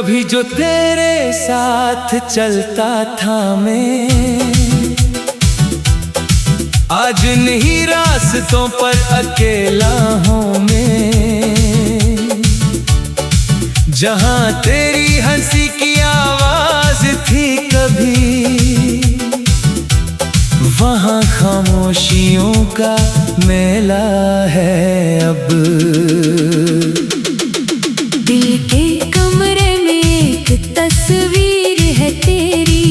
कभी जो तेरे साथ चलता था मैं, आज नहीं रास्तों पर अकेला हूँ मैं। जहाँ तेरी हंसी की आवाज थी कभी, वहाँ खामोशियों का मेला है अब। दिल के कमरे में एक तस्वीर है तेरी,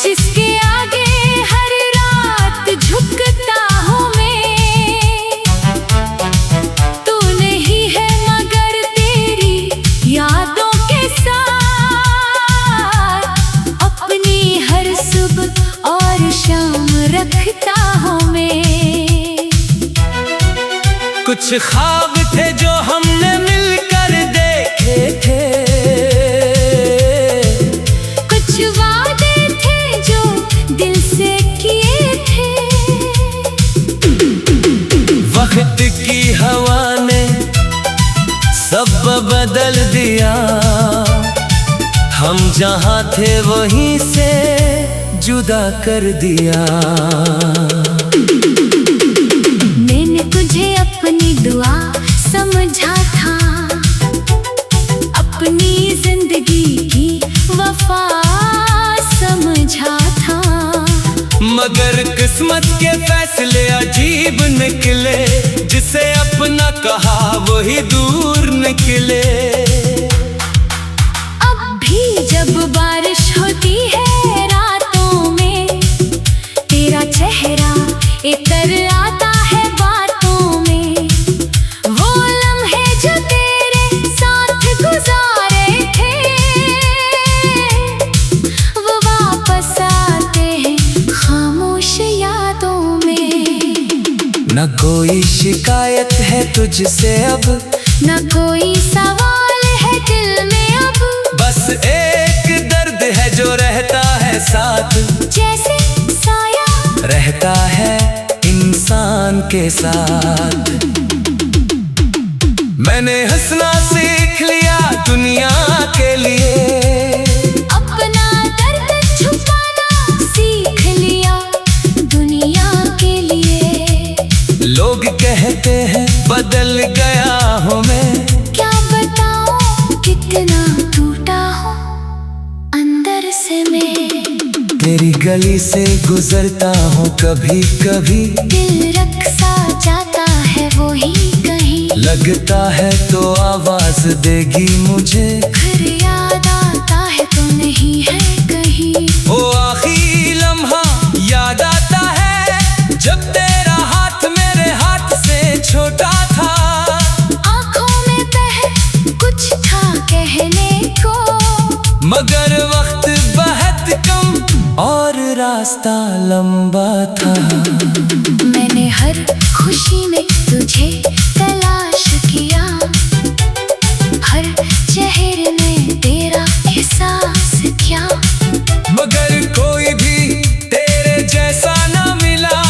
जिसके आगे हर रात झुकता हूँ मैं। तू नहीं है मगर तेरी यादों के साथ अपनी हर सुबह और शाम रखता हूँ मैं। कुछ ख्वाब थे जो हमने मिलकर देखे थे, कुछ वादे थे जो दिल से किए थे। वक्त की हवा ने सब बदल दिया, हम जहाँ थे वहीं से जुदा कर दिया। मैंने तुझे अपनी दुआ समझा था, अपनी जिंदगी की वफा समझा था। मगर किस्मत के फैसले अजीब निकले, जिसे अपना कहा वही दूर निकले। अब भी जब बारिश होती है रातों में, तेरा चेहरा इतर आता है बातों में। वो लम्हे जो तेरे साथ गुजारे थे, वो वापस आते हैं खामोश यादों में। न कोई शिकायत है तुझसे अब, न कोई सवाल है दिल में अब। बस एक दर्द है जो रहता है साथ, जैसे साया रहता है इंसान के साथ। मैंने हंसना सीख लिया दुनिया के लिए, अपना दर्द छुपाना सीख लिया दुनिया के लिए। लोग कहते हैं बदल गया हूँ मैं, क्या बताऊं कितना टूटा हूँ अंदर से मैं। तेरी गली से गुजरता हूँ कभी कभी, दिल रक्सा जाता है वो ही कहीं। लगता है तो आवाज देगी मुझे, घर याद आता है तो नहीं है कहीं। ओ आखिरी लम्हा याद आता है, जब तेरा हाथ मेरे हाथ से छोटा था। आँखों में बह कुछ था कहने को, मगर वक्त बहुत कम और रास्ता लंबा था। मैंने हर खुशी में तुझे तलाश किया, हर चेहरे में तेरा एहसास किया। मगर कोई भी तेरे जैसा न मिला,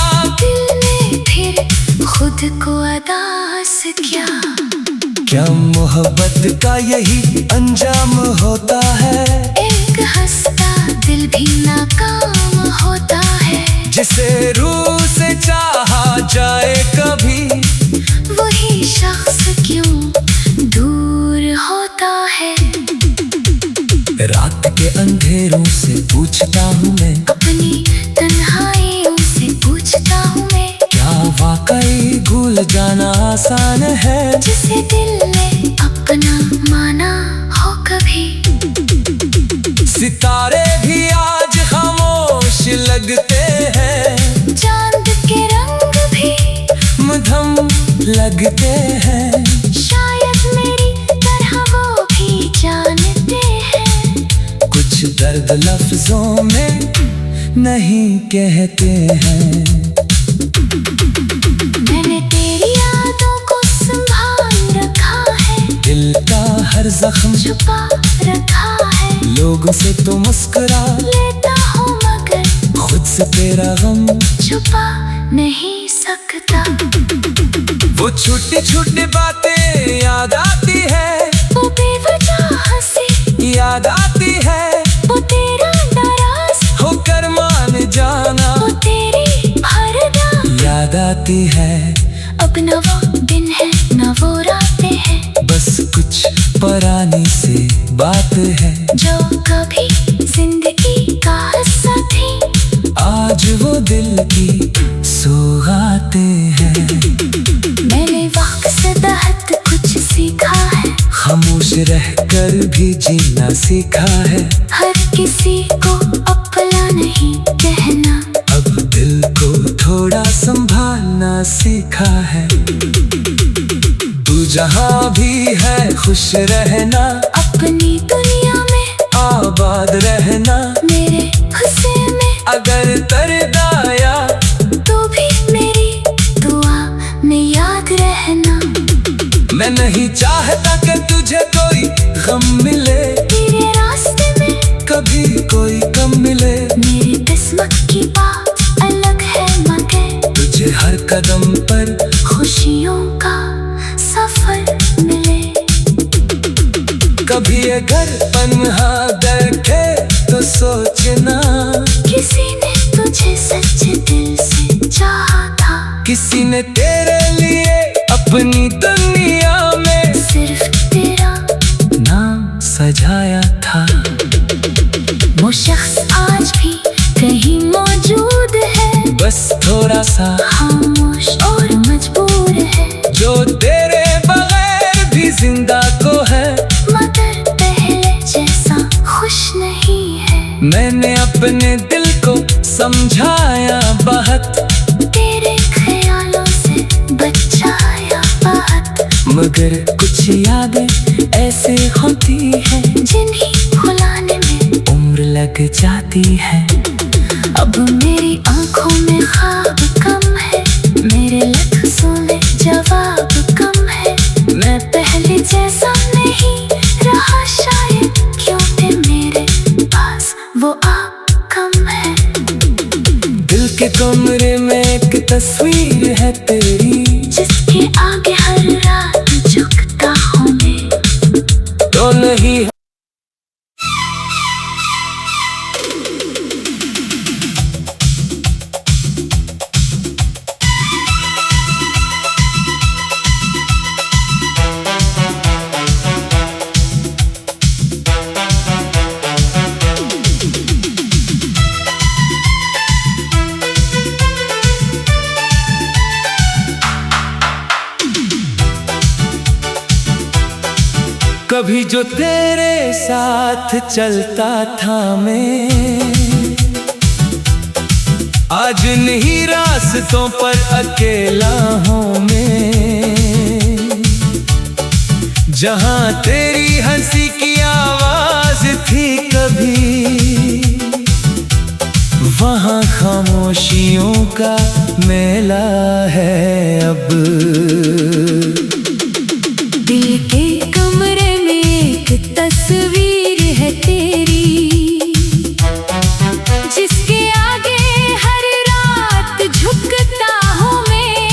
दिल ने फिर खुद को अदास किया। क्या मोहब्बत का यही अंजाम होता है, एक हंसता दिल भी नाकाम होता है। जिसे रूह से चाहा जाए कभी, वही शख्स क्यों दूर होता है। रात के अंधेरों से पूछता हूँ मैं, अपनी तन्हाइयों से पूछता हूँ मैं। क्या वाकई भूल जाना आसान है, जिसे दिल ने अपना माना हो कभी। सितारे भी आज खामोश लगते हैं, चांद के रंग भी मध्यम लगते हैं। शायद मेरी तरह वो भी जानते हैं। कुछ दर्द लफ्जों में नहीं कहते हैं। मैंने तेरी यादों को संभाल रखा है, दिल का हर जख्म छुपा रखा है। लोगों से तो मुस्कुरा लेता हूँ मगर खुद से तेरा गम छुपा नहीं सकता। वो छोटी छोटी बातें याद आती है, वो बेवजह आती है। अब न वो दिन है न वो रातें हैं, बस कुछ पुरानी सी बात है जो कभी जिंदगी का हिस्सा थी। आज वो दिल की सौगाते हैं। मैंने वक्त से बेहद कुछ सीखा है, खामोश रहकर भी जीना सीखा है। हर किसी को अपना नहीं कहना, अब दिल को थोड़ा संभालना सीखा है। तू जहाँ भी है खुश रहना, अपनी दुनिया में आबाद रहना। मेरे गुस्से में अगर दर्द आया तो भी मेरी दुआ में याद रहना। मैं नहीं चाहता कि तुझे कोई गम मिले, तेरे रास्ते में कभी कोई कम मिले। मेरी किस्मत की बात अलग है, मगर तुझे हर कदम पर खुशियों का सफर मिले। कभी ये घर पन्हा देखे तो सोचना, किसी ने तुझे सच्चे दिल से चाहा था। किसी ने तेरे लिए अपनी दुनिया में सिर्फ तेरा नाम सजाया था। वो शख्स आज भी कहीं मौजूद है, बस थोड़ा सा खामोश और मजबूर है। जो तेरे बगैर भी जिंदा को है, मगर पहले जैसा खुश नहीं है। मैंने अपने दिल को समझाया बहुत, तेरे ख्यालों से बचाया बहुत, मगर कुछ यादें ऐसे होती है जिन्हें भुलाने में उम्र लग जाती है। अब मेरी आंखों में ख्वाब कम है, मेरे लफ्ज़ों में जवाब कम है। मैं पहले जैसा नहीं रहा शायद, क्योंकि मेरे पास वो आप कम है। दिल के कमरे में एक तस्वीर है तेरी, जिसके आगे हर रात झुकता हूँ मैं। तो नहीं कभी जो तेरे साथ चलता था मैं, आज नहीं रास्तों पर अकेला हूँ मैं। जहाँ तेरी हंसी की आवाज थी कभी, वहाँ खामोशियों का मेला है अब। दिल के कमरे में एक तस्वीर है तेरी, जिसके आगे हर रात झुकता हूँ मैं।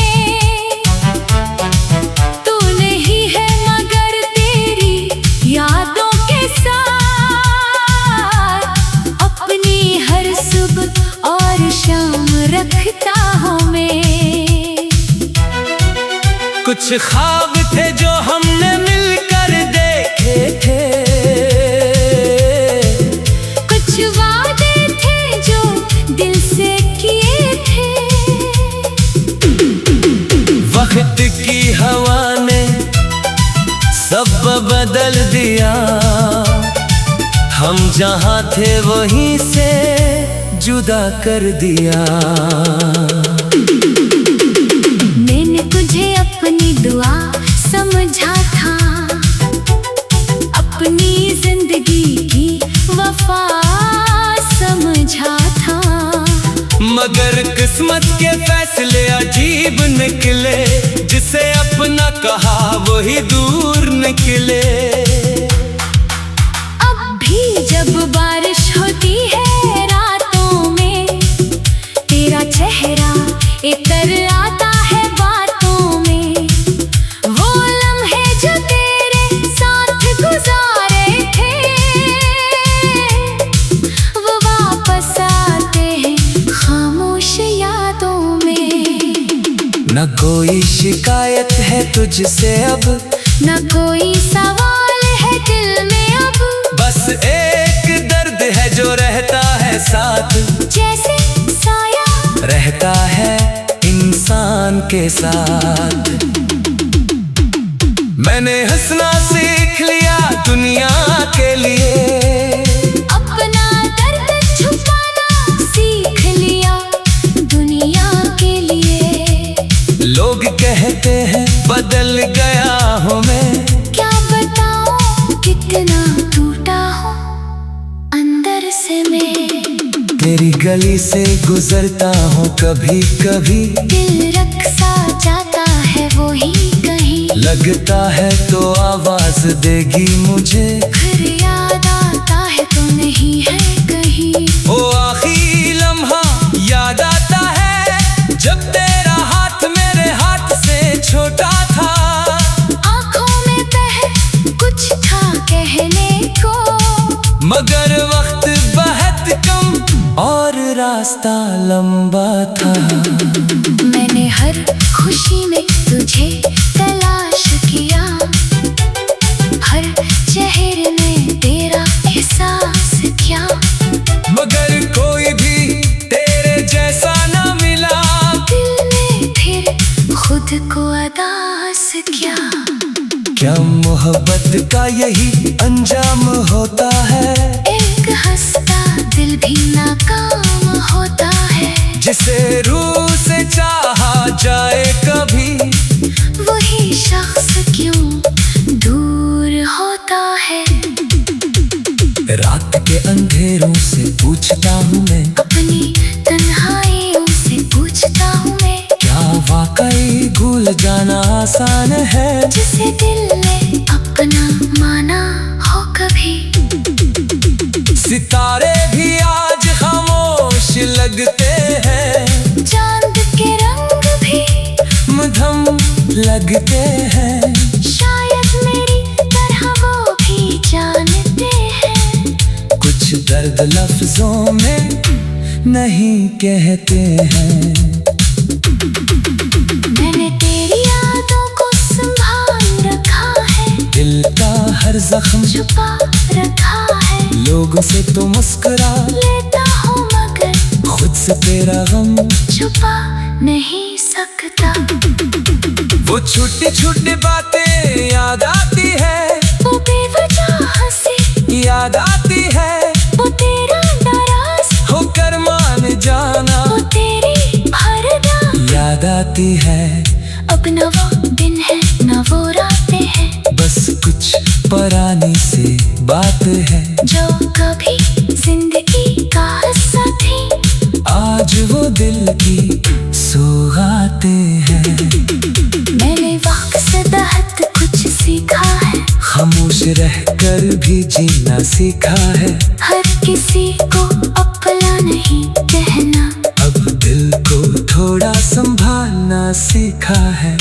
तू नहीं है मगर तेरी यादों के साथ अपनी हर सुबह और शाम रखता हूँ मैं। कुछ ख्वाब थे जो हमने मिलकर देखे थे, कुछ वादे थे जो दिल से किए थे। वक्त की हवा ने सब बदल दिया, हम जहाँ थे वहीं से जुदा कर दिया। मैंने तुझे अपनी दुआ समझा था, अपनी जिंदगी की वफा समझा था। मगर किस्मत के फैसले अजीब निकले, जिसे अपना कहा वही दूर निकले। अब भी जब बारिश होती है रातों में, तेरा चेहरा इतर आता है बातों में। वो लम्हे जो तेरे साथ गुजारे थे, वो वापस आते हैं खामोश यादों में। कोई शिकायत है तुझसे अब, न कोई सवाल है दिल में अब, बस एक दर्द है जो रहता है साथ, जैसे साया रहता है इंसान के साथ। मैंने हंसना सीख लिया दुनिया के लिए, अपना दर्द छुपाना सीख लिया दुनिया के लिए। लोग कहते हैं बदल गया हूँ मैं, क्या बताऊं कितना टूटा हूँ अंदर से मैं। तेरी गली से गुजरता हूँ कभी कभी, दिल रक्सा जाता है वो ही कहीं, लगता है तो आवाज देगी मुझे, फिर याद आता है तो नहीं है कहीं। ओ आखिरी लम्हा याद आता है, जब तेरा हाथ मेरे हाथ से छोटा था। आंखों में बह कुछ था कहने को, मगर वक्त बहुत कम और रास्ता लंबा था। मैंने हर खुशी में तुझे तलाश किया, हर चेहरे में तेरा एहसास किया, मगर कोई भी तेरे जैसा ना मिला। दिल ने फिर खुद को अदास किया। क्या मोहब्बत का यही अंजाम होता है, एक हंसता दिल भी नाकाम होता है, जिसे रूह से चाहा जाए कभी, वही शख्स क्यों दूर होता है। रात के अंधेरों से पूछता हूँ मैं, अपनी तन्हाइयों से पूछता हूँ मैं, क्या वाकई भूल जाना आसान है, जिसे दिल ने अपना माना हो कभी। सितारे भी आज खामोश लगते हैं, चांद के रंग भी मध्यम लगते हैं, शायद मेरी तरह वो भी जानते हैं, कुछ दर्द लफ्जों में नहीं कहते हैं। मैंने तेरी यादों को संभाल रखा है, दिल का हर जख्म छुपा रखा है, लोगों से तो मुस्कुरा लेता हूँ मगर खुद से तेरा गम छुपा नहीं सकता। वो छोटी छोटी बातें याद आती है, वो बेवजह हंसी याद आती है, वो तेरा नाराज होकर मान जाना वो तेरी भरदा याद आती है। अब न वो दिन है न वो रातें हैं, बस कुछ पुरानी सी बात है, जो कभी जिंदगी का हिस्सा थी, आज वो दिल की सौगाते हैं। मैंने वक्त से बहुत कुछ सीखा है, खामोश रहकर भी जीना सीखा है, हर किसी को अपना नहीं कहना, अब दिल को थोड़ा संभालना सीखा है।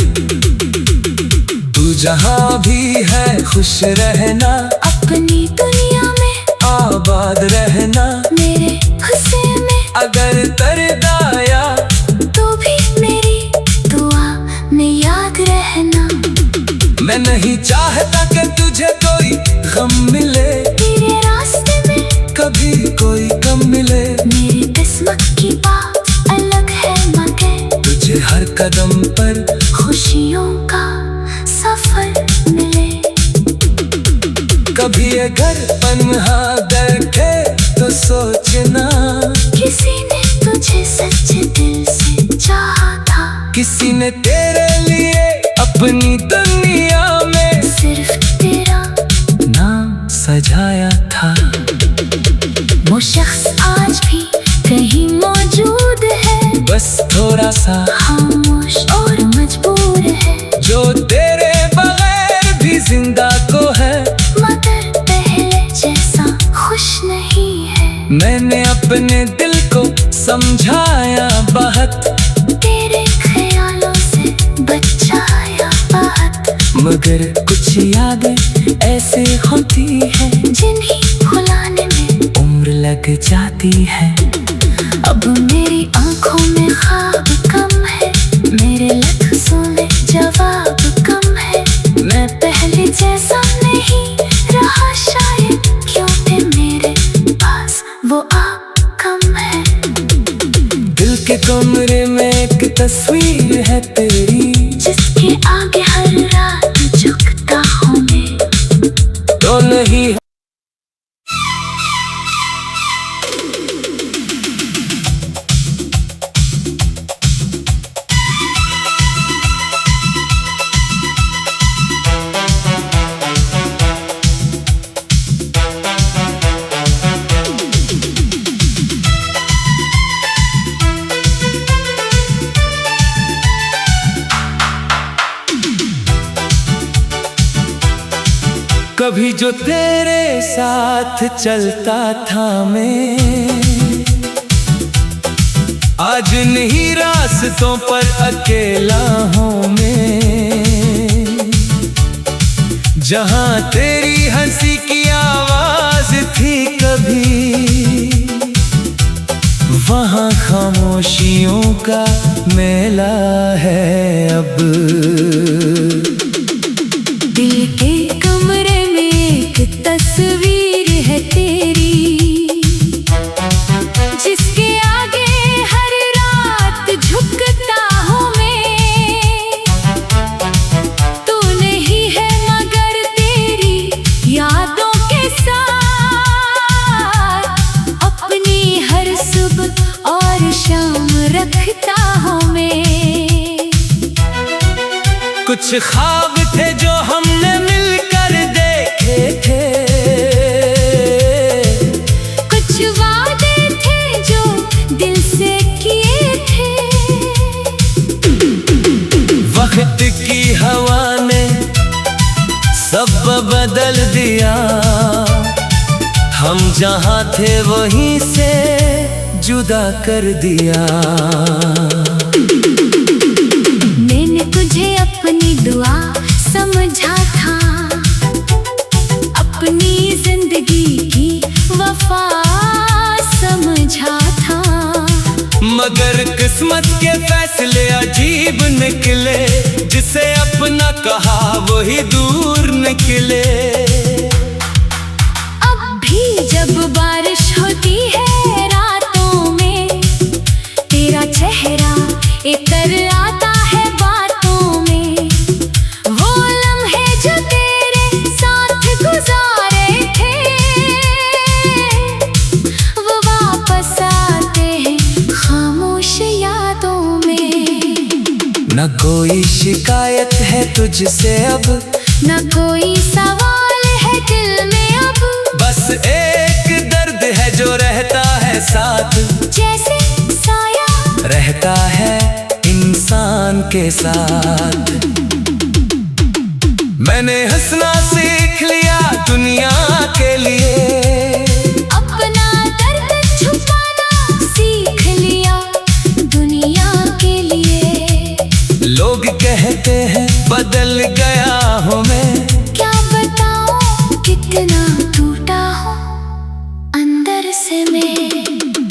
तू जहाँ भी है खुश रहना, अपनी दुनिया में आबाद रहना, मेरे गुस्से में अगर दर्द आया तो भी मेरी दुआ में याद रहना। मैं नहीं चाहता कि तुझे कोई गम मिले, तेरे रास्ते में कभी कोई कम मिले, मेरी किस्मत की बात अलग है मगर तुझे हर कदम पर खुशियों का सफर मिले। कभी ये घर पन्हा बैठे तो सोचना, किसी ने तुझे सच्चे दिल से चाहा था, किसी ने तेरे लिए अपनी दुनिया में सिर्फ तेरा नाम सजाया था। वो शख्स आज भी कहीं मौजूद है, बस थोड़ा सा खामोश और मजबूर है, जो तेरे बगैर भी जिंदा को है, मगर पहले जैसा खुश नहीं है। मैंने अपने दिल को समझाया बहुत, तेरे ख्यालों से बचाया बहुत, मगर कुछ यादें ऐसे होती है, जिन्हें भुलाने में उम्र लग जाती है। अब मेरी आंखों में ख्वाब कम है, मेरे लफ्ज़ों कमरे में एक तस्वीर है तेरी, जिसके आगे हर रात झुकता हूँ मैं। तो नहीं कभी जो तेरे साथ चलता था मैं, आज नहीं रास्तों पर अकेला हूँ मैं। जहाँ तेरी हंसी की आवाज थी कभी, वहाँ खामोशियों का मेला है अब। दिल के कमरे में एक तस्वीर है तेरी, जिसके आगे हर रात झुकता हूँ मैं। तू नहीं है मगर तेरी यादों के साथ अपनी हर सुबह और शाम रखता हूँ मैं। कुछ ख्वाब थे जो हमने मिलकर देखे थे, कुछ वादे थे जो दिल से किए थे। वक्त की हवा ने सब बदल दिया, हम जहाँ थे वहीं से जुदा कर दिया। मैंने तुझे अपनी दुआ समझा था, अपनी जिंदगी की वफा समझा था। मगर किस्मत के फैसले अजीब निकले, जिसे अपना कहा वही दूर निकले। अब भी जब बारिश होती है रातों में, तेरा चेहरा इतर आता है बातों में। वो लम्हे जो तेरे साथ गुजारे थे, वो वापस आते हैं खामोश यादों में। न कोई शिकायत है तुझसे अब, न कोई सवाल है दिल में अब। बस एक दर्द है जो रहता है साथ, जैसे साया रहता है इंसान के साथ। मैंने हंसना सीख लिया दुनिया के लिए, अपना दर्द छुपाना सीख लिया दुनिया के लिए। लोग कहते हैं बदल गया हूँ मैं, क्या बताऊं कितना टूटा हूँ अंदर से मैं।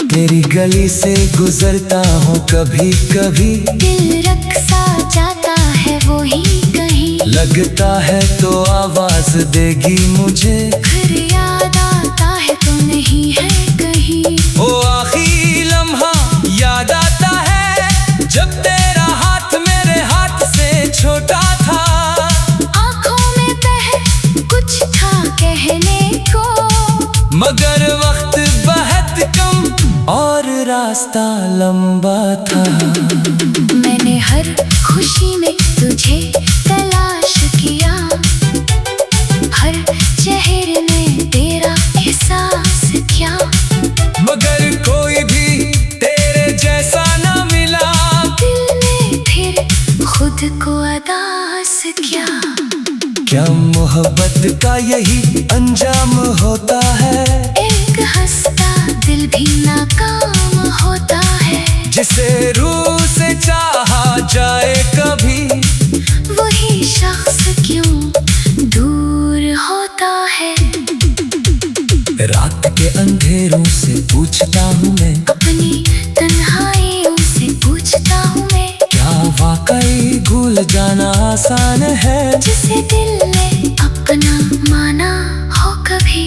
तेरी गली से गुजरता हूँ कभी कभी, दिल रक्सा जाता है वो ही कहीं। लगता है तो आवाज देगी मुझे, फिर याद आता है तो नहीं है कहीं। ओ आखिरी लम्हा याद आता है, जब तेरा हाथ मेरे हाथ से छोटा था। आंखों में पहले कुछ था कहने को, मगर वक्त बहुत कम और रास्ता लंबा था। मैंने हर खुशी में तुझे तलाश किया, हर चेहरे में तेरा एहसास किया। मगर कोई भी तेरे जैसा न मिला, दिल ने फिर खुद को अदास किया। क्या मोहब्बत का यही अंजाम होता है, एक हंसता दिल भी नाकाम होता है। जिसे रूह से चाहा जाए कभी, वही शख्स क्यों दूर होता है। रात के अंधेरों से पूछता हूँ मैं, अपनी तन्हाइयों से पूछता हूँ मैं। क्या वाकई भूल जाना आसान है, जिसे दिल ने अपना माना हो कभी।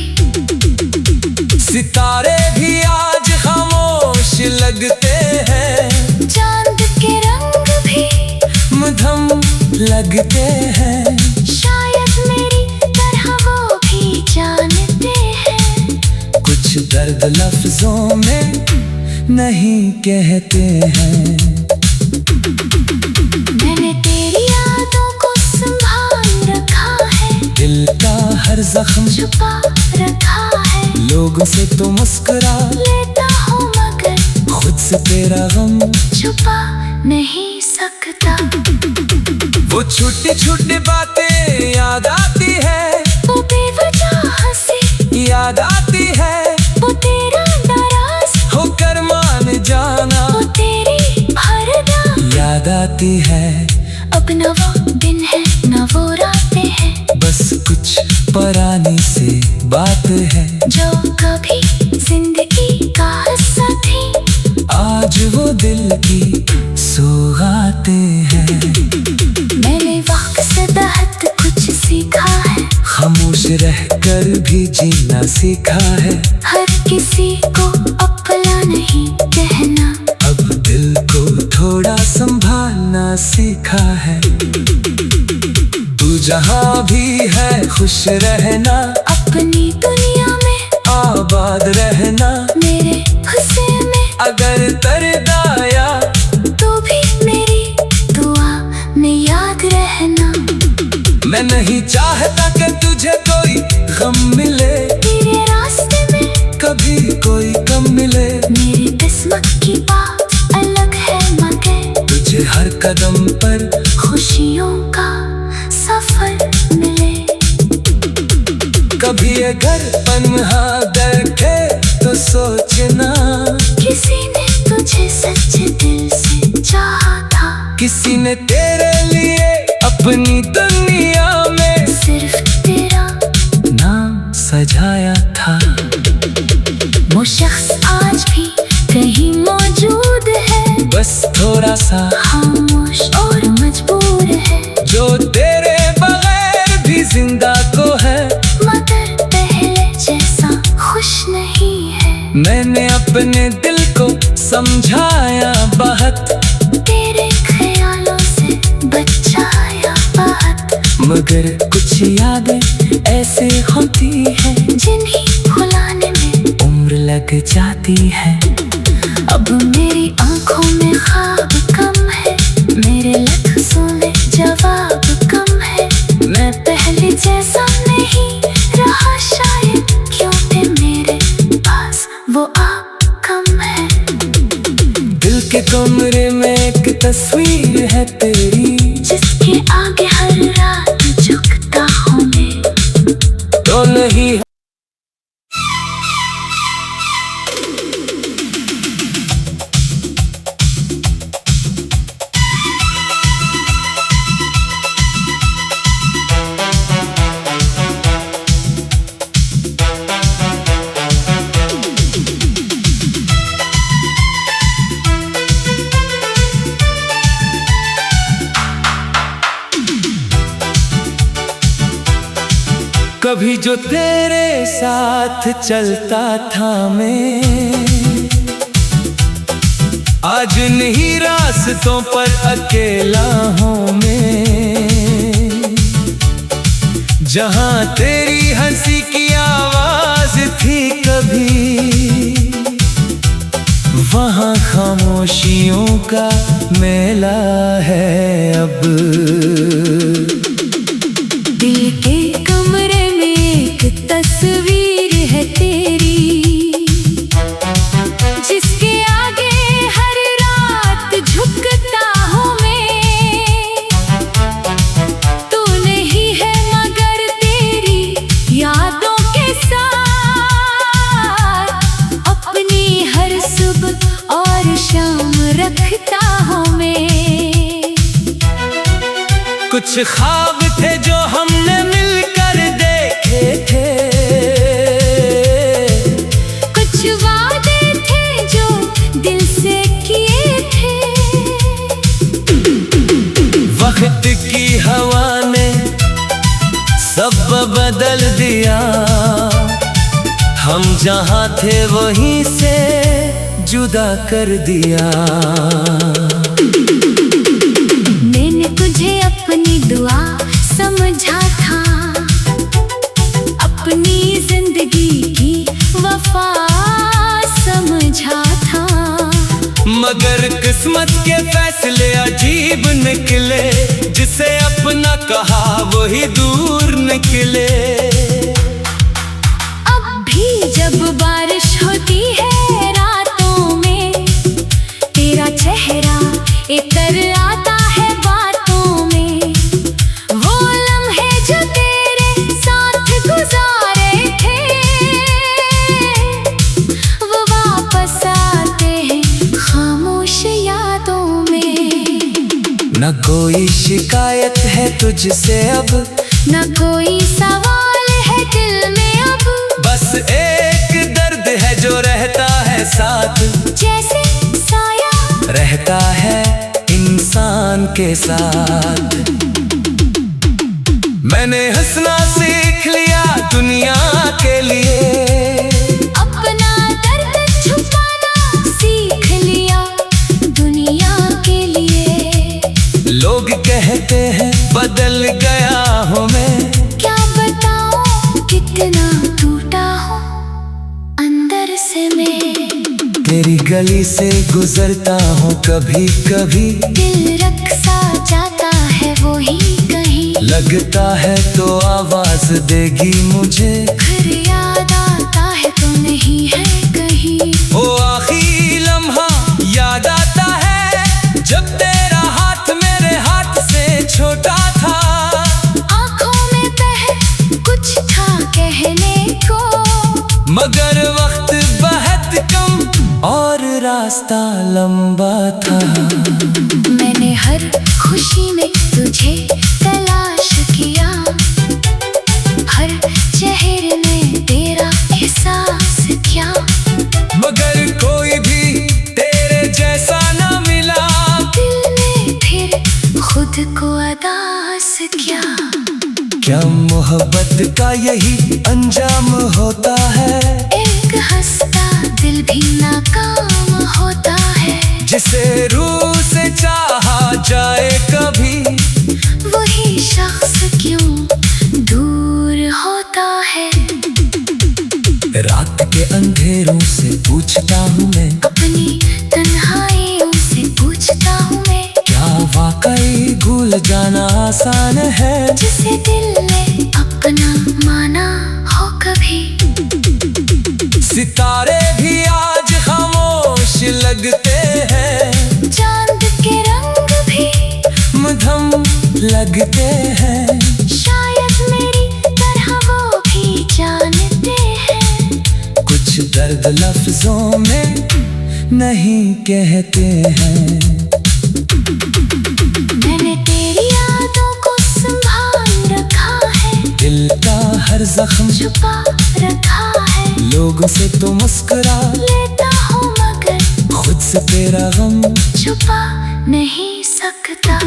सितारे भी आज खामोश लगते हैं, लगते हैं। शायद मेरी तरह वो भी जानते हैं। कुछ दर्द लफ्जों में नहीं कहते हैं। मैंने तेरी यादों को संभाल रखा है। दिल का हर जख्म छुपा रखा है। लोगों से तो मुस्कुरा लेता हूँ मगर खुद से तेरा गम छुपा नहीं सकता। वो छोटी छोटी बातें याद आती है। वो बेवजह हंसी याद आती है। वो तेरा नाराज होकर मान जाना वो तेरी भरना याद आती है। अब न वो दिन है न वो रातें हैं। बस कुछ पुरानी सी बात है जो कभी जिंदगी का हिस्सा थी। आज वो दिल की सौगातें हैं। मैंने वक्त से बेहद कुछ सीखा है। खामोश रहकर भी जीना सीखा है। हर किसी को अपना नहीं कहना। अब दिल को थोड़ा संभालना सीखा है। तू जहाँ भी है खुश रहना। अपनी दुनिया में आबाद रहना। मेरे गुस्से में अगर दर्द आया तो भी मेरी दुआ में याद रहना। मैं नहीं चाहता कि तुझे कोई गम मिले। तेरे रास्ते में कभी कोई कम मिले। मेरी किस्मत की बात अलग है मगर तुझे हर कदम पर खुशियों का सफर मिले। कभी ये घर पन्हा देखे तो सोचना किसी ने तुझे सच्चे दिल से चाहा था। किसी ने तेरे लिए अपनी दुनिया में सिर्फ तेरा नाम सजाया था। वो शख्स आज भी कहीं मौजूद है। बस थोड़ा सा खामोश और मजबूर है। जो तेरे बगैर भी जिंदा तो है। मगर पहले जैसा खुश नहीं है। मैंने अपने दिल को समझाया बहुत। तेरे ख्यालों से बचाया बहुत। मगर कुछ यादें ऐसे होती हैं जिन्हें भुलाने में उम्र लग जाती है। अब मेरी आंखों में ख्वाब कम है। मेरे लफ्जों में जवाब कम है। मैं पहले जैसा नहीं रहा शायद क्योंकि मेरे पास वो आप कम है। दिल के कमरे में एक तस्वीर है तेरी। जिसके आगे हर रात झुकता हूँ मैं। तो नहीं कभी जो तेरे साथ चलता था मैं, आज नहीं रास्तों पर अकेला हूँ मैं। जहाँ तेरी हंसी की आवाज थी कभी, वहाँ खामोशियों का मेला है अब। दिल के कमरे में एक तस्वीर है तेरी, जिसके आगे हर रात झुकता हूँ मैं। तू नहीं है मगर तेरी यादों के साथ अपनी हर सुबह और शाम रखता हूँ मैं। कुछ ख्वाब थे जो हमने मिलकर देखे थे, कुछ वादे थे जो दिल से किए थे। वक्त की हवा ने सब बदल दिया, हम जहाँ थे वहीं से जुदा कर दिया। मैंने तुझे अपनी दुआ समझा था, अपनी जिंदगी की वफा समझा था। मगर किस्मत के फैसले अजीब निकले, जिसे अपना कहा वही दूर निकले। अब भी जब बारिश होती है रातों में, तेरा चेहरा इतर आता है बातों में। वो लम्हे जो तेरे साथ गुजारे थे, वो वापस आते हैं खामोश यादों में। न कोई शिकायत है तुझसे अब, न कोई सवाल है दिल में अब, बस एक दर्द है जो रहता है साथ, जैसे साया रहता है इंसान के साथ। मैंने हंसना सीख लिया दुनिया के लिए, अपना दर्द छुपाना सीख लिया दुनिया के लिए। लोग कहते हैं बदल गया हूँ मैं, क्या बताऊं कितना टूटा हूँ अंदर से मैं। तेरी गली से गुजरता हूँ कभी कभी, दिल रक्सा जाता है वो ही कहीं, लगता है तो आवाज देगी मुझे, फिर याद आता है तो नहीं है कहीं। ओ आखिरी लम्हा याद आता है, जब तेरा हाथ मेरे हाथ से छोटा था। आंखों में बह कुछ था कहने को, मगर वक्त बहुत कम और रास्ता लंबा था। मैंने हर खुशी में तुझे तलाश किया, हर चेहरे में तेरा एहसास किया, मगर कोई भी तेरे जैसा न मिला। दिल ने फिर खुद को अदास किया। क्या मोहब्बत का यही अंजाम होता है, एक हंसता दिल भी नाकाम होता है, जिसे रूह से चाहा जाए कभी, वही शख्स क्यों दूर होता है। रात के अंधेरों से पूछता हूँ मैं, अपनी तन्हाइयों से पूछता हूँ मैं, क्या वाकई भूल जाना आसान है, जिसे दिल ने अपना माना हो कभी। सितारे भी आज खामोश लगते हैं, चांद के रंग भी मध्यम लगते हैं, शायद मेरी तरह वो भी जानते हैं। कुछ दर्द लफ्जों में नहीं कहते हैं। मैंने तेरी यादों को संभाल रखा है, दिल का हर जख्म छुपा रखा है, लोगों से तो मुस्कुरा लेता हूँ मगर खुद से तेरा गम छुपा नहीं सकता।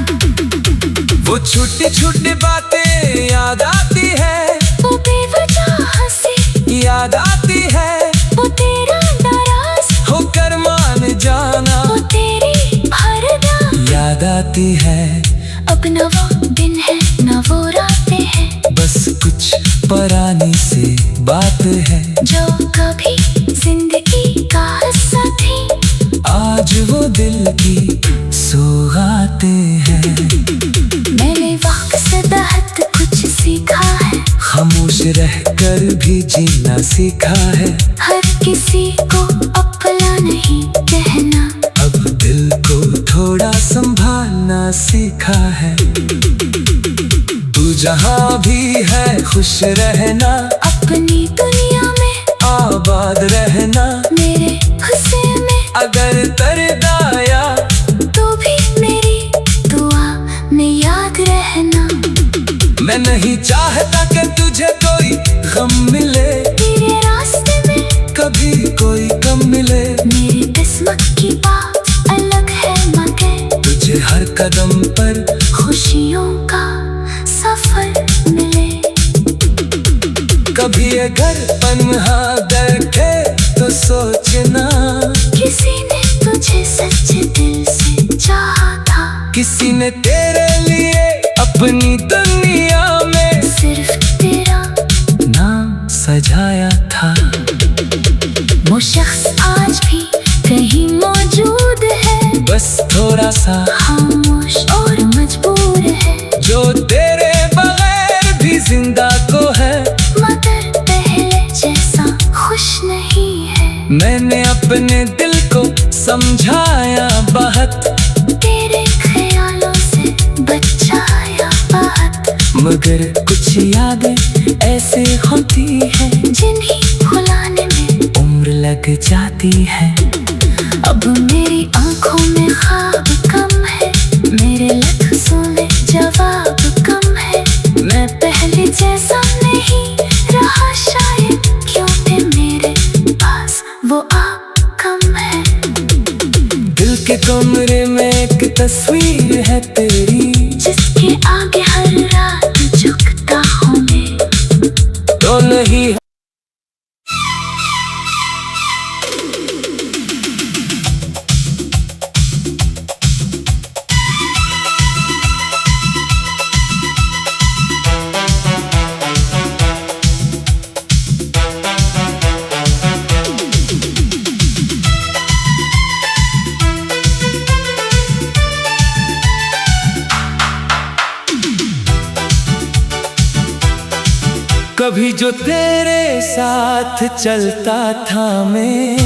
वो छोटी छोटी बातें याद आती है, वो बेवजह हंसी याद आती है, वो तेरा नाराज होकर मान जाना वो तेरी भरना याद आती है। अब न वो दिन है न वो रातें हैं, बस कुछ पुरानी सी बात है, जो कभी जिंदगी का हिस्सा थी, आज वो दिल की सौगातें हैं। मैंने वक्त से बेहद कुछ सीखा है, खामोश रहकर भी जीना सीखा है, हर किसी को अपना नहीं कहना, अब दिल को थोड़ा संभालना सीखा है। तू जहाँ भी है खुश रहना, अपनी दुनिया में आबाद रहना, मेरे खुशी में अगर दर्द आया तो भी मेरी दुआ में याद रहना। मैं नहीं चाहता कि तुझे कोई गम मिले, तेरे रास्ते में कभी कोई कम मिले, मेरी किस्मत की बात अलग है मगर तुझे हर कदम पर खुशियों का सफर मिले। कभी ये घर पन्हा देखे तो सोचना, किसी ने तुझे सच्चे दिल से चाहा था, किसी ने तेरे लिए अपनी वो शख्स आज भी कहीं मौजूद है, बस थोड़ा सा खामोश और मजबूर है, जो तेरे बगैर भी जिंदा को है, मगर पहले जैसा खुश नहीं है। मैंने अपने दिल को समझाया बहुत, तेरे ख्यालों से बचाया बहुत, मगर कुछ यादें ऐसे होती हैं जिन्हें भुलाने में उम्र लग जाती है। अब मेरी आंखों में ख्वाब कम है, मेरे लफ्ज़ों में जवाब कम है, मैं पहले जैसा नहीं रहा शायद, क्योंकि मेरे पास वो आप कम है। दिल के कमरे में एक तस्वीर है तेरी, जिसके आगे हर रात झुकता हूँ मैं। तो नहीं कभी जो तेरे साथ चलता था मैं,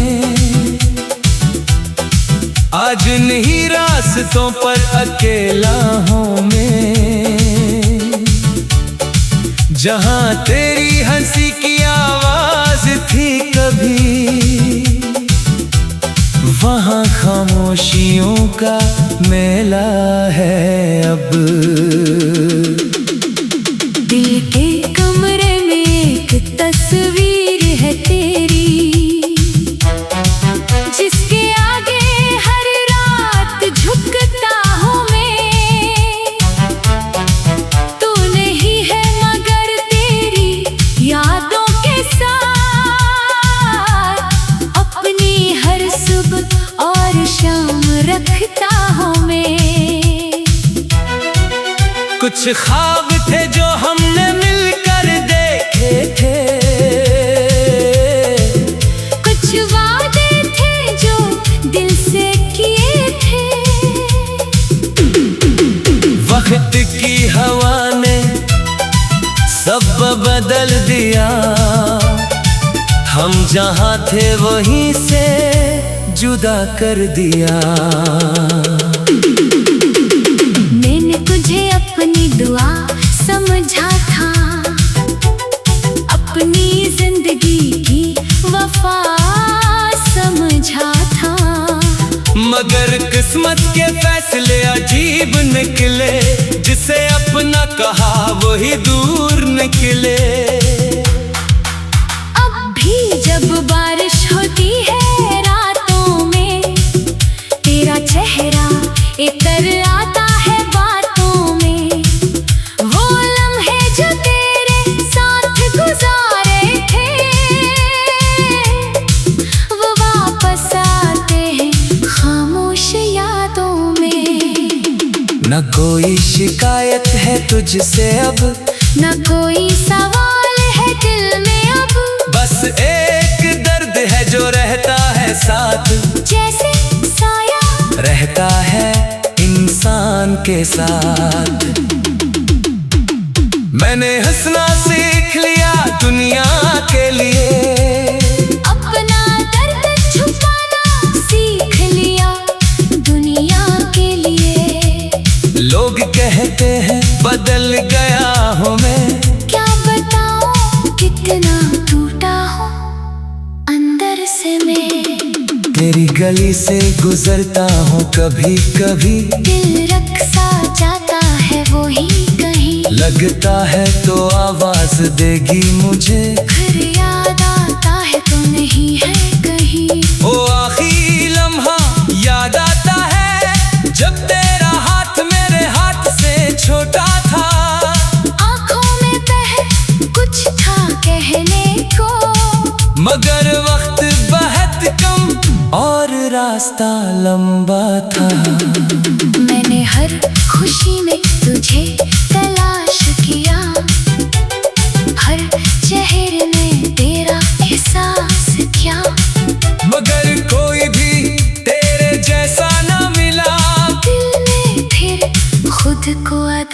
आज नहीं रास्तों पर अकेला हूँ मैं। जहाँ तेरी हंसी की आवाज थी कभी, वहाँ खामोशियों का मेला है अब। दिल के कमरे में एक तस्वीर है तेरी, जिसके आगे हर रात झुकता हूँ मैं। तू नहीं है मगर तेरी यादों के साथ अपनी हर सुबह और शाम रखता हूँ मैं। कुछ ख्वाब थे जो हमने मिलकर देखे थे, कुछ वादे थे जो दिल से किए थे। वक्त की हवा ने सब बदल दिया, हम जहाँ थे वहीं से जुदा कर दिया। मैंने तुझे अपनी दुआ समझा था, अपनी जिंदगी की वफा समझा था, मगर किस्मत के फैसले अजीब निकले, जिसे अपना कहा वही दूर निकले। अब भी जब बारिश होती है रातों में, तेरा चेहरा इतर आता है बातों में। वो लम्हे जो तेरे साथ गुजारे थे, वो वापस आते हैं खामोश यादों में। न कोई शिकायत है तुझसे अब, न कोई सवाल है दिल में अब, बस एक दर्द है जो रहता है साथ, जैसे साया रहता है इंसान के साथ। मैंने हंसना सीख लिया दुनिया के लिए, अपना दर्द छुपाना सीख लिया दुनिया के लिए। लोग कहते हैं बदल गया हूँ मैं, क्या बताऊं कितना टूटा हूँ अंदर से मैं। तेरी गली से गुजरता हूँ कभी कभी, दिल रक्सा जाता है वो ही कहीं, लगता है तो आवाज देगी मुझे, घर याद आता है तो नहीं है कहीं। ओ आखिरी लम्हा याद आता है, जब तेरा हाथ मेरे हाथ से छोटा था। आंखों में बह कुछ था कहने को, मगर वक्त बहुत कम और रास्ता लंबा था। मैंने हर खुशी में तुझे तलाश किया, हर चेहरे में तेरा एहसास किया।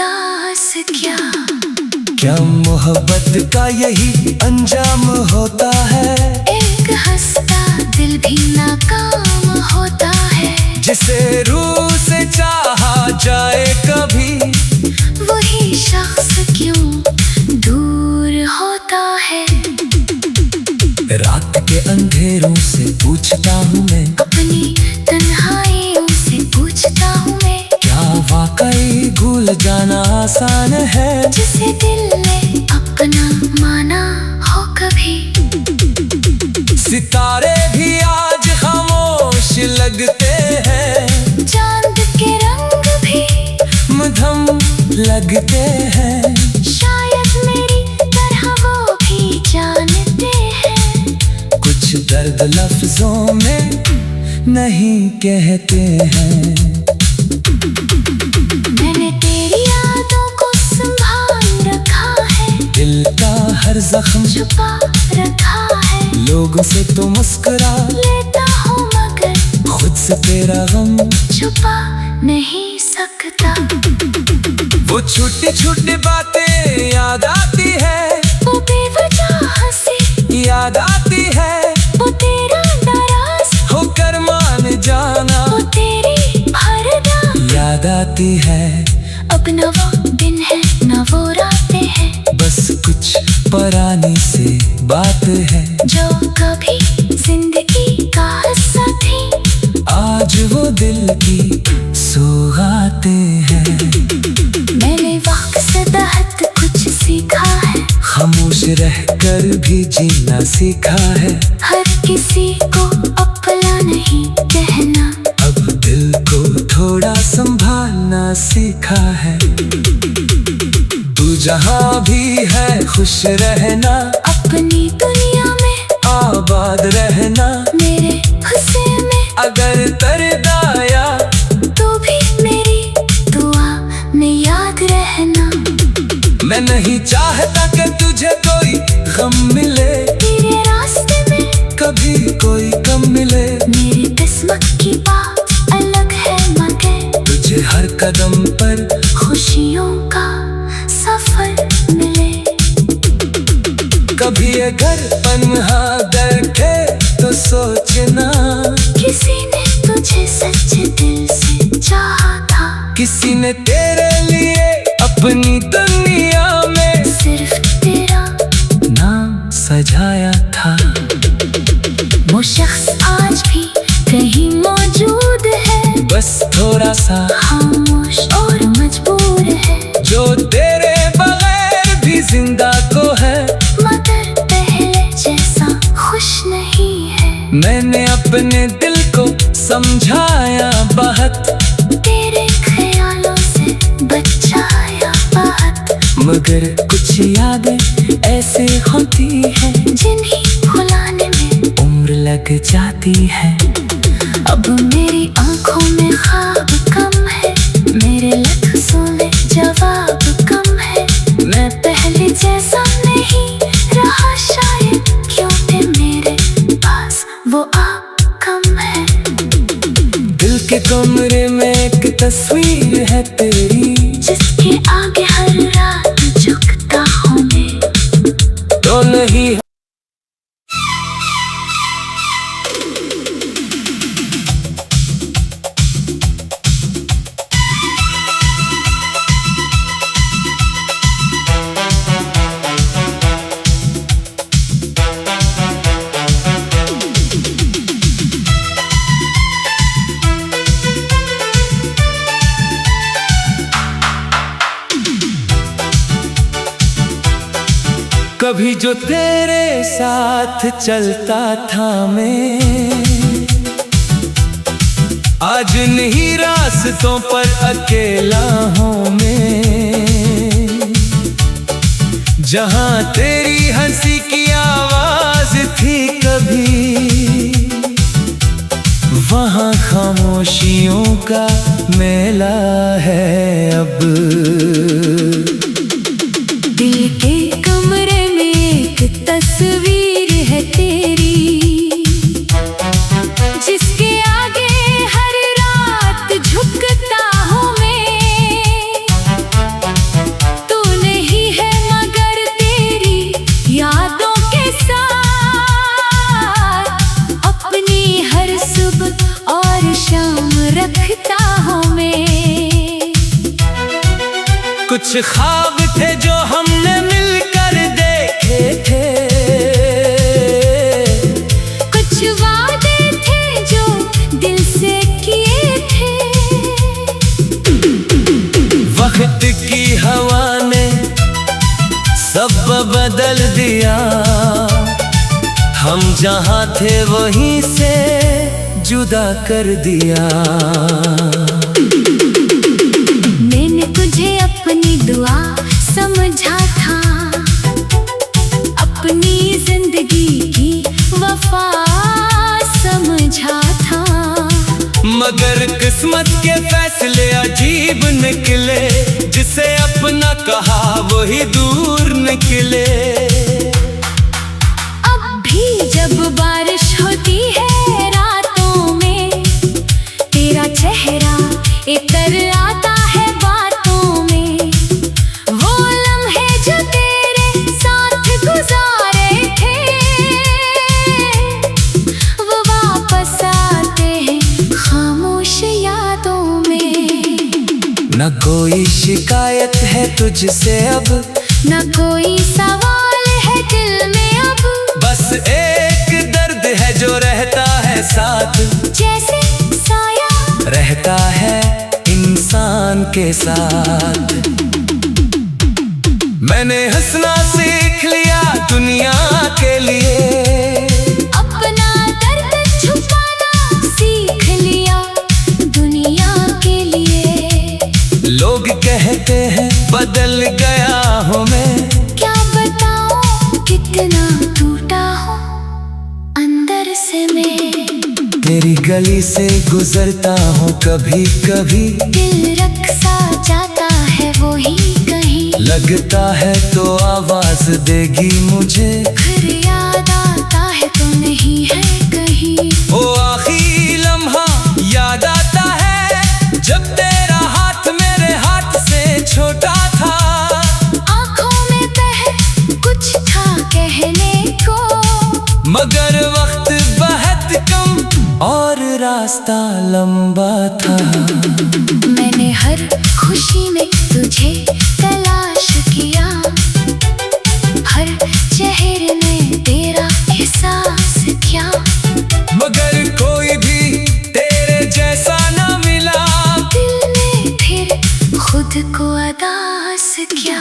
उदास क्या। क्या मोहब्बत का यही अंजाम होता है? एक हंसता दिल भी नाकाम होता है। जिसे रूह से चाहा जाए कभी, वही शख्स क्यों दूर होता है। रात के अंधेरों से पूछता हूँ मैं, अपनी तन्हाइयों से पूछता हूँ मैं, क्या वाकई भूल जाना आसान है? जिसे दिल ने अपना माना हो कभी। सितारे भी आज खामोश लगते हैं, चांद के रंग भी मध्यम लगते हैं। शायद मेरी तरह वो भी जानते हैं। कुछ दर्द लफ्जों में नहीं कहते हैं। मैंने तेरी यादों को संभाल रखा है, दिल का हर जख्म छुपा रखा है। लोगों से तो मुस्कुरा लेता हूँ मगर खुद से तेरा गम छुपा नहीं सकता। वो छोटी छोटी बातें याद आती है, वो बेवजह हंसी याद आती है। वो तेरा नाराज होकर मान जाना वो तेरी भरदा याद आती है। अब न वो दिन है न वो रातें हैं, बस कुछ पुरानी सी बात है जो कभी जिंदगी का हिस्सा थी। आज वो दिल की सौगातें हैं। मैंने वक्त से बेहद कुछ सीखा है, खामोश रहकर भी जीना सीखा है। हर किसी को अपना नहीं कहना, अब दिल को थोड़ा संभालना सीखा है। तू जहाँ भी है खुश रहना, अपनी दुनिया में आबाद रहना। मेरे गुस्से में अगर दर्द आया तो भी मेरी दुआ में याद रहना। मैं नहीं चाहता कि तुझे कोई गम मिले, तेरे रास्ते में कभी कोई कम मिले। मेरी किस्मत की बात अलग है मगर तुझे हर कदम पर खुशियों का सफर मिले। कभी अगर पन्हा दरखे तो सोचना, किसी ने तुझे सच्चे दिल से चाहा था। किसी ने तेरे लिए अपनी दुनिया में सिर्फ तेरा नाम सजाया था। वो शख्स आज भी कहीं मौजूद है, बस थोड़ा सा खामोश और मजबूर है। जो तेरे बगैर भी जिंदा को है, मगर पहले जैसा खुश नहीं है। मैंने अपने दिल को समझाया बहुत, तेरे ख्यालों से बचाया बहुत, मगर कुछ यादें ऐसे होती हैं जिन्हें भुलाने में उम्र लग जाती है। अब मेरी आंखों में ख्वाब कम है, मेरे लफ्ज़ों में जवाब कम है। मैं पहले जैसा नहीं रहा शायद, क्योंकि मेरे पास वो आप कम है। दिल के कमरे में एक तस्वीर है तेरी, जिसके आगे हर रात झुकता हूँ मैं। तो नहीं कभी जो तेरे साथ चलता था मैं, आज नहीं रास्तों पर अकेला हूँ मैं। जहाँ तेरी हंसी की आवाज थी कभी, वहाँ खामोशियों का मेला है अब। दिल के कमरे में एक तस्वीर है तेरी, जिसके आगे हर रात झुकता हूँ मैं। कुछ ख्वाब थे जो हमने मिलकर देखे थे, कुछ वादे थे जो दिल से किए थे। वक्त की हवा ने सब बदल दिया, हम जहाँ थे वहीं से जुदा कर दिया। मैंने तुझे अपनी दुआ समझा था, अपनी जिंदगी की वफा समझा था। मगर किस्मत के फैसले अजीब निकले, जिसे अपना कहा वही दूर निकले। अब भी जब बारिश होती है रातों में, तेरा चेहरा इतर आता है बातों में। वो लम्हे जो तेरे साथ गुजारे थे, वो वापस आते हैं खामोश यादों में। न कोई शिकायत है तुझसे अब, न कोई सवाल है दिल में अब, बस एक दर्द है जो रहता है साथ, जैसे साया रहता है इंसान के साथ। मैंने हंसना सीख लिया दुनिया के लिए, अपना दर्द छुपाना सीख लिया दुनिया के लिए। लोग कहते हैं बदल गया हूँ मैं, क्या बताऊं कितना टूटा हूँ अंदर से मैं। तेरी गली से गुजरता हूँ कभी कभी, दिल रक्सा जाता है वो ही कहीं, लगता है तो आवाज देगी मुझे, फिर याद आता है तो नहीं है कहीं। ओ आखिरी लम्हा याद आता है, जब तेरा हाथ मेरे हाथ से छोटा था। आंखों में बह कुछ था कहने को, मगर वक्त बहुत कम और रास्ता लंबा था। मैंने हर खुशी में तुझे तलाश किया, हर चेहरे में तेरा एहसास किया। मगर कोई भी तेरे जैसा न मिला, दिल ने फिर खुद को अदास किया।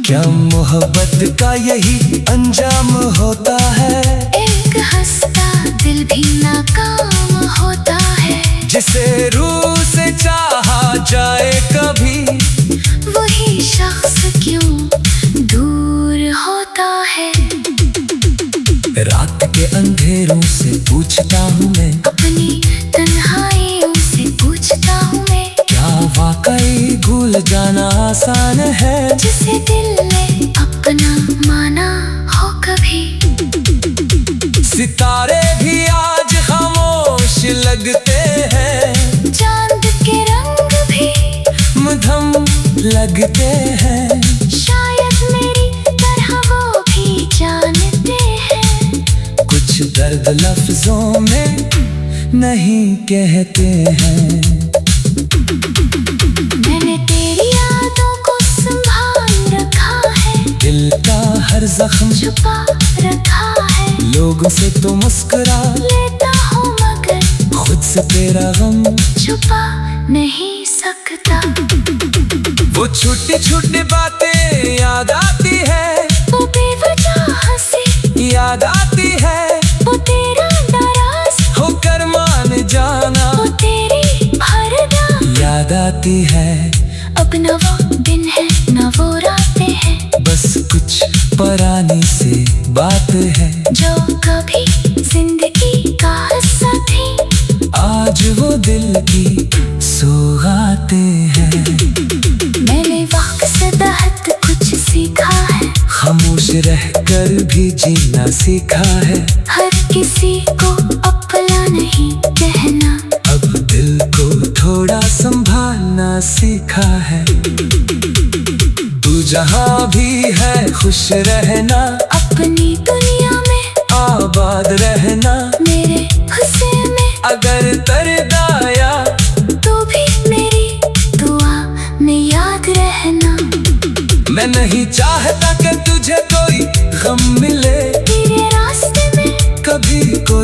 क्या मोहब्बत का यही अंजाम होता है, एक हंसता दिल भी नाकाम होता है। जिसे रूह से चाहा जाए कभी, वही शख्स क्यों दूर होता है। रात के अंधेरों से पूछता हूँ मैं, अपनी तन्हाइयों से पूछता हूँ मैं, क्या वाकई भूल जाना आसान है, जिसे दिल ने अपना माना हो कभी। सितारे भी आज खामोश लगते हैं, चांद के रंग भी मध्यम लगते हैं। शायद मेरी तरह वो भी जानते हैं, कुछ दर्द लफ्जों में नहीं कहते हैं। मैंने तेरी यादों को संभाल रखा है, दिल का हर जख्म छुपा रखा है। लोगों से तो मुस्कुरा लेता हूँ मगर खुद से तेरा गम छुपा नहीं सकता। वो छोटी छोटी बातें याद आती है, वो बेवजह हंसी याद आती है, वो तेरा नाराज होकर मान जाना वो तेरी हरदम याद आती है। अब न वो दिन है न वो रातें हैं, बस कुछ पुरानी सी बात है, जो कभी जिंदगी का हिस्सा थी, आज वो दिल की सौगातें हैं। मैंने वक्त से बेहद कुछ सीखा है, खामोश रहकर भी जीना सीखा है। हर किसी को अपना नहीं कहना, अब दिल को थोड़ा संभालना सीखा है। तू जहाँ भी है खुश रहना, अपनी दुनिया में आबाद रहना। मेरे गुस्से में अगर दर्द आया तो भी मेरी दुआ में याद रहना। मैं नहीं चाहता कि तुझे कोई गम मिले, तेरे रास्ते में कभी कोई